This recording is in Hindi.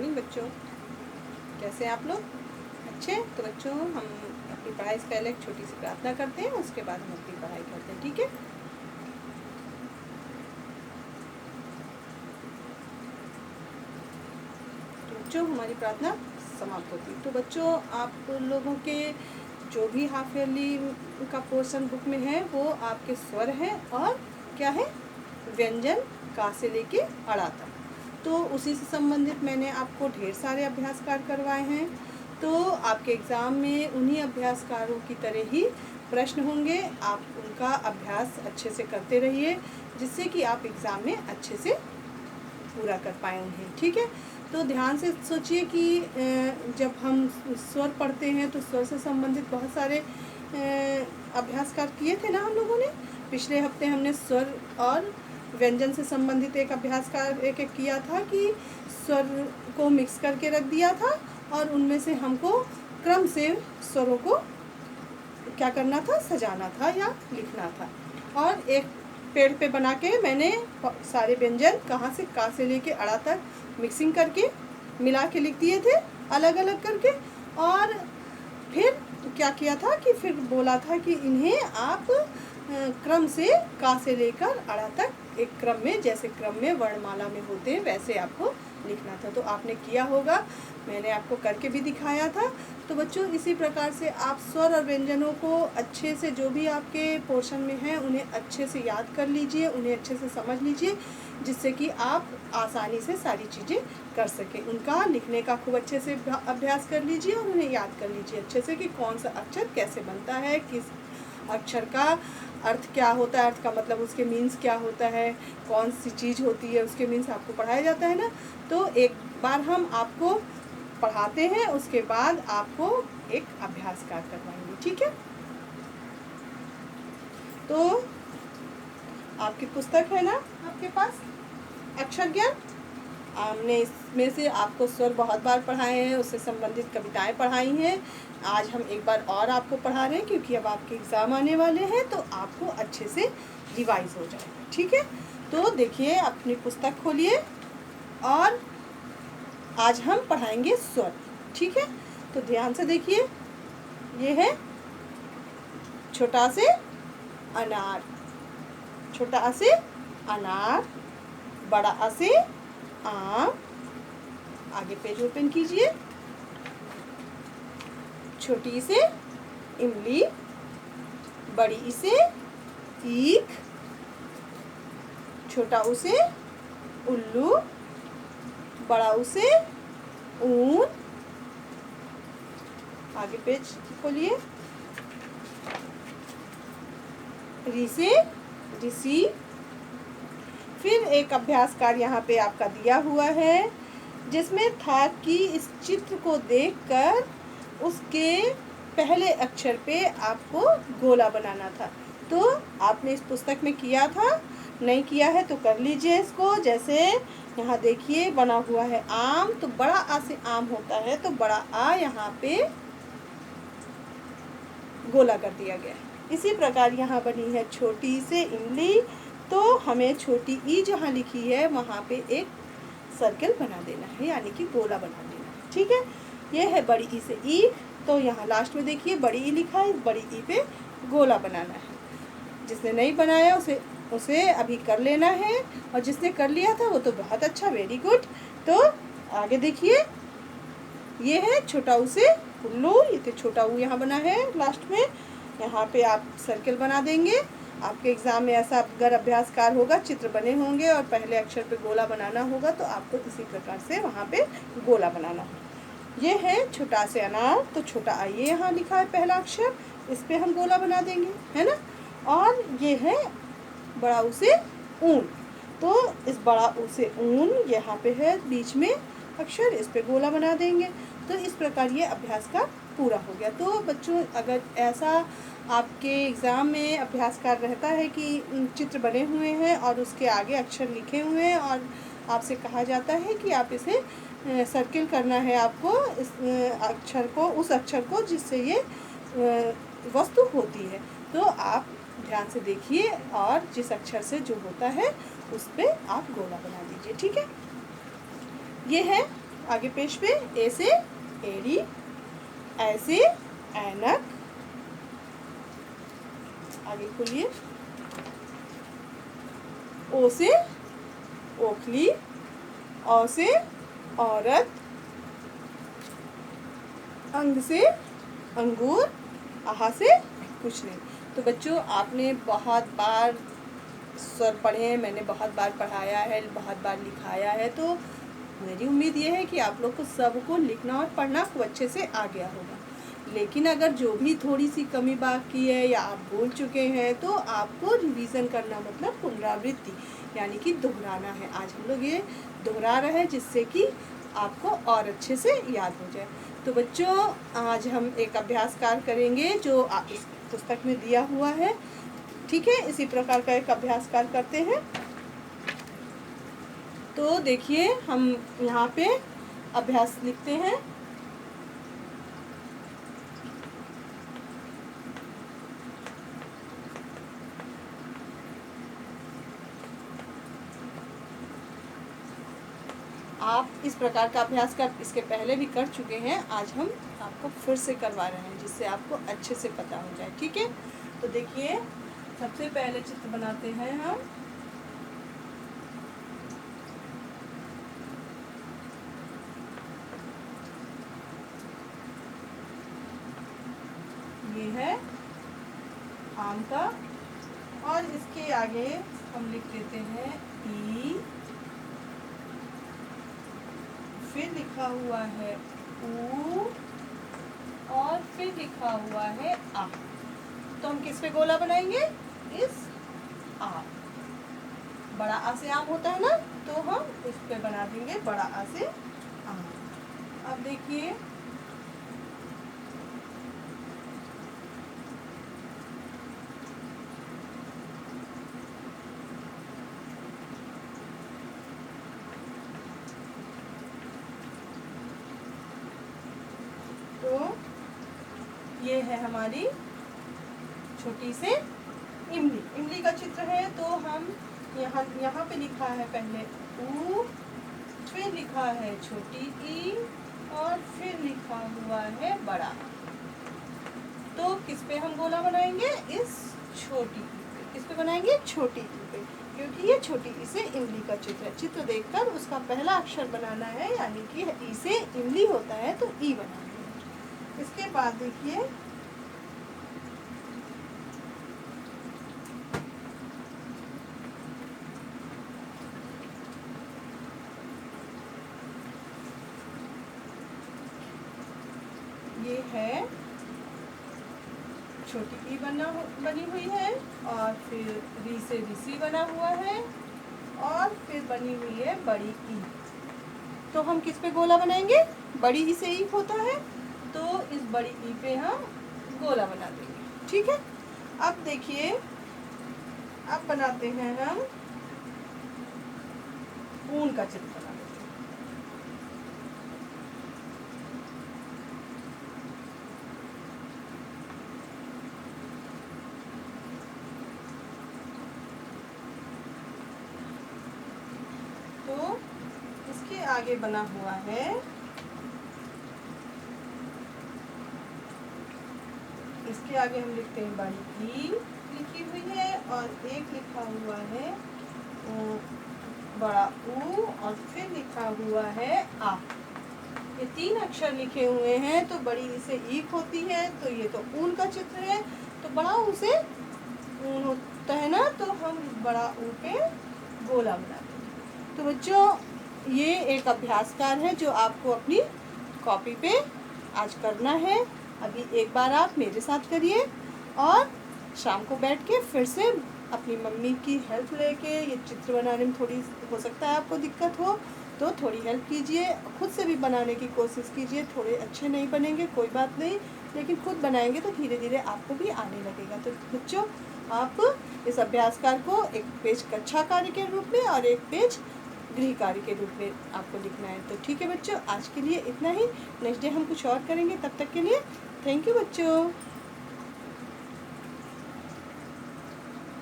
मॉर्निंग बच्चों, कैसे हैं आप लोग? अच्छे? तो बच्चों हम अपनी पढ़ाई से पहले एक छोटी सी प्रार्थना करते हैं, उसके बाद हम अपनी पढ़ाई करते हैं, ठीक है? तो बच्चों हमारी प्रार्थना समाप्त होती है। तो बच्चों आप लोगों के जो भी हाफ ईयरली का पोर्शन बुक में है वो आपके स्वर हैं और क्या है, व्यंजन का से लेके अड़ा तक। तो उसी से संबंधित मैंने आपको ढेर सारे अभ्यास कार्य करवाए हैं। तो आपके एग्ज़ाम में उन्हीं अभ्यास कार्यों की तरह ही प्रश्न होंगे। आप उनका अभ्यास अच्छे से करते रहिए, जिससे कि आप एग्ज़ाम में अच्छे से पूरा कर पाएँ उन्हें, ठीक है? तो ध्यान से सोचिए कि जब हम स्वर पढ़ते हैं तो स्वर से संबंधित बहुत सारे अभ्यास कार्य किए थे ना हम लोगों ने। पिछले हफ्ते हमने स्वर और व्यंजन से संबंधित एक अभ्यास कार्य एक किया था कि स्वर को मिक्स करके रख दिया था और उनमें से हमको क्रम से स्वरों को क्या करना था, सजाना था या लिखना था। और एक पेड़ पे बना के मैंने सारे व्यंजन कहाँ से का से लेके अड़ा तक मिक्सिंग करके मिला के लिख दिए थे अलग अलग करके। और फिर क्या किया था कि फिर बोला था कि इन्हें आप क्रम से का से लेकर अड़ा तक एक क्रम में, जैसे क्रम में वर्णमाला में होते हैं वैसे आपको लिखना था। तो आपने किया होगा, मैंने आपको करके भी दिखाया था। तो बच्चों इसी प्रकार से आप स्वर और व्यंजनों को अच्छे से, जो भी आपके पोर्शन में है उन्हें अच्छे से याद कर लीजिए, उन्हें अच्छे से समझ लीजिए, जिससे कि आप आसानी से सारी चीज़ें कर सकें। उनका लिखने का खूब अच्छे से अभ्यास कर लीजिए और उन्हें याद कर लीजिए अच्छे से कि कौन सा अक्षर कैसे बनता है, किस अक्षर का अर्थ क्या होता है, अर्थ का मतलब उसके मीन्स क्या होता है, कौन सी चीज़ होती है उसके मीन्स आपको पढ़ाया जाता है ना। तो एक बार हम आपको पढ़ाते हैं, उसके बाद आपको एक अभ्यास कार्य करवाएंगे, ठीक है? तो आपकी पुस्तक है ना आपके पास, अक्षर ज्ञान। हमने इसमें से आपको स्वर बहुत बार पढ़ाए हैं, उससे संबंधित कविताएं पढ़ाई हैं। आज हम एक बार और आपको पढ़ा रहे हैं क्योंकि अब आपके एग्ज़ाम आने वाले हैं, तो आपको अच्छे से रिवाइज हो जाएगा, ठीक है? तो देखिए, अपनी पुस्तक खोलिए और आज हम पढ़ाएंगे स्वर, ठीक है? तो ध्यान से देखिए, ये है छोटा से अनार, छोटा आ से अनार, बड़ा आ से आम। आगे पेज ओपन कीजिए। छोटी ई से इमली, बड़ी ई से ईख, छोटा ऊ से उल्लू, बड़ा ऊ से ऊन। आगे पेज खोलिए। री से ऋषि। फिर एक अभ्यास कार्य यहाँ पे आपका दिया हुआ है, जिसमें था कि इस चित्र को देखकर उसके पहले अक्षर पे आपको गोला बनाना था। तो आपने इस पुस्तक में किया था, नहीं किया है तो कर लीजिए इसको। जैसे यहाँ देखिए बना हुआ है आम, तो बड़ा आ से आम होता है, तो बड़ा आ यहाँ पे गोला कर दिया गया है। इसी प्रकार यहाँ बनी है छोटी से इमली, तो हमें छोटी ई जहाँ लिखी है वहाँ पे एक सर्कल बना देना है, यानी कि गोला बना देना है, ठीक है? ये है बड़ी ई से ई, तो यहाँ लास्ट में देखिए बड़ी ई लिखा है, बड़ी ई पे गोला बनाना है। जिसने नहीं बनाया उसे अभी कर लेना है, और जिसने कर लिया था वो तो बहुत अच्छा, वेरी गुड। तो आगे देखिए, ये है छोटा ऊ से उल्लू, ये तो छोटा ऊ यहाँ बना है लास्ट में, यहाँ पे आप सर्कल बना देंगे। आपके एग्ज़ाम में ऐसा अगर अभ्यास कार्य होगा, चित्र बने होंगे और पहले अक्षर पे गोला बनाना होगा, तो आपको इसी प्रकार से वहाँ पे गोला बनाना है। ये है छोटा से अनार, तो छोटा आ ये यहाँ लिखा है पहला अक्षर, इस पर हम गोला बना देंगे, है ना? और ये है बड़ा ऊ से ऊन, तो इस बड़ा ऊ से ऊन यहाँ पे है बीच में अक्षर, इस पे गोला बना देंगे। तो इस प्रकार ये अभ्यास का पूरा हो गया। तो बच्चों अगर ऐसा आपके एग्ज़ाम में अभ्यास कार्य रहता है कि चित्र बने हुए हैं और उसके आगे अक्षर लिखे हुए हैं और आपसे कहा जाता है कि आप इसे सर्किल करना है आपको, इस अक्षर को, उस अक्षर को जिससे ये वस्तु होती है, तो आप ध्यान से देखिए और जिस अक्षर से जो होता है उस पर आप गोला बना दीजिए, ठीक है? ये है आगे पेज पे ए से एड़ी, ऐसे ऐनक, आगे खोलिए, ओ से ओखली, औ से औरत, अंग से अंगूर, आहा से कुछ नहीं। तो बच्चों आपने बहुत बार स्वर पढ़े हैं, मैंने बहुत बार पढ़ाया है, बहुत बार लिखाया है, तो मेरी उम्मीद ये है कि आप लोग को सबको लिखना और पढ़ना खूब अच्छे से आ गया होगा। लेकिन अगर जो भी थोड़ी सी कमी बाकी है या आप भूल चुके हैं तो आपको रिवीजन करना, मतलब पुनरावृत्ति यानी कि दोहराना है। आज हम लोग ये दोहरा रहे हैं जिससे कि आपको और अच्छे से याद हो जाए। तो बच्चों आज हम एक अभ्यास कार्य करेंगे जो इस पुस्तक में दिया हुआ है, ठीक है। इसी प्रकार का एक अभ्यास कार्य करते हैं। तो देखिए हम यहाँ पे अभ्यास लिखते हैं। आप इस प्रकार का अभ्यास कर इसके पहले भी कर चुके हैं, आज हम आपको फिर से करवा रहे हैं जिससे आपको अच्छे से पता हो जाए, ठीक है। तो देखिए सबसे पहले चित्र बनाते हैं हम। ये है आम का, और इसके आगे हम लिख देते हैं ई, फिर लिखा हुआ है ऊ, और फिर लिखा हुआ है आ। तो हम किस पे गोला बनाएंगे? इस आ, बड़ा आ से आम होता है ना, तो हम इस पे बना देंगे बड़ा आ से आम। अब देखिए तो ये है हमारी छोटी से इमली, इमली का चित्र है। तो हम यहाँ पे लिखा है पहले ऊ, फिर लिखा है छोटी ई, और फिर लिखा हुआ है बड़ा। तो किस पे हम गोला बनाएंगे? इस छोटी ई पे। किस पे बनाएंगे? छोटी ई पे, क्योंकि ये छोटी ई से इमली का चित्र है। चित्र देखकर उसका पहला अक्षर बनाना है, यानी कि ई से इमली होता है तो ई बनाना है। इसके बाद देखिए ये है छोटी ई बनी हुई है, और फिर री से ऋषि बना हुआ है, और फिर बनी हुई है बड़ी ई। तो हम किस पे गोला बनाएंगे? बड़ी ई से ई होता है, तो इस बड़ी ई पे हम गोला बना देंगे, ठीक है। अब देखिए अब बनाते हैं हम ऊन का चित्र बना देते हैं। तो इसके आगे बना हुआ है, इसके आगे हम लिखते हैं बड़ी ई लिखी हुई है, और एक लिखा हुआ है बड़ा ऊ, और फिर लिखा हुआ है आ। ये तीन अक्षर लिखे हुए हैं, तो बड़ी ई से ईक होती है, तो ये तो ऊन का चित्र है। तो बड़ा ऊ से ऊन होता है ना, तो हम बड़ा ऊ पे गोला बना देंगे। तो बच्चों ये एक अभ्यास कार्य है जो आपको अपनी कॉपी पे आज करना है। अभी एक बार आप मेरे साथ करिए, और शाम को बैठ के फिर से अपनी मम्मी की हेल्प लेके, ये चित्र बनाने में थोड़ी हो सकता है आपको दिक्कत हो तो थोड़ी हेल्प कीजिए, खुद से भी बनाने की कोशिश कीजिए। थोड़े अच्छे नहीं बनेंगे कोई बात नहीं, लेकिन खुद बनाएंगे तो धीरे धीरे आपको भी आने लगेगा। तो बच्चों आप इस अभ्यास कार्य को एक पेज कक्षा कार्य के रूप में और एक पेज गृह कार्य के रूप में आपको लिखना है। तो ठीक है बच्चों, आज के लिए इतना ही। नेक्स्ट डे हम कुछ और करेंगे, तब तक के लिए थैंक यू बच्चों।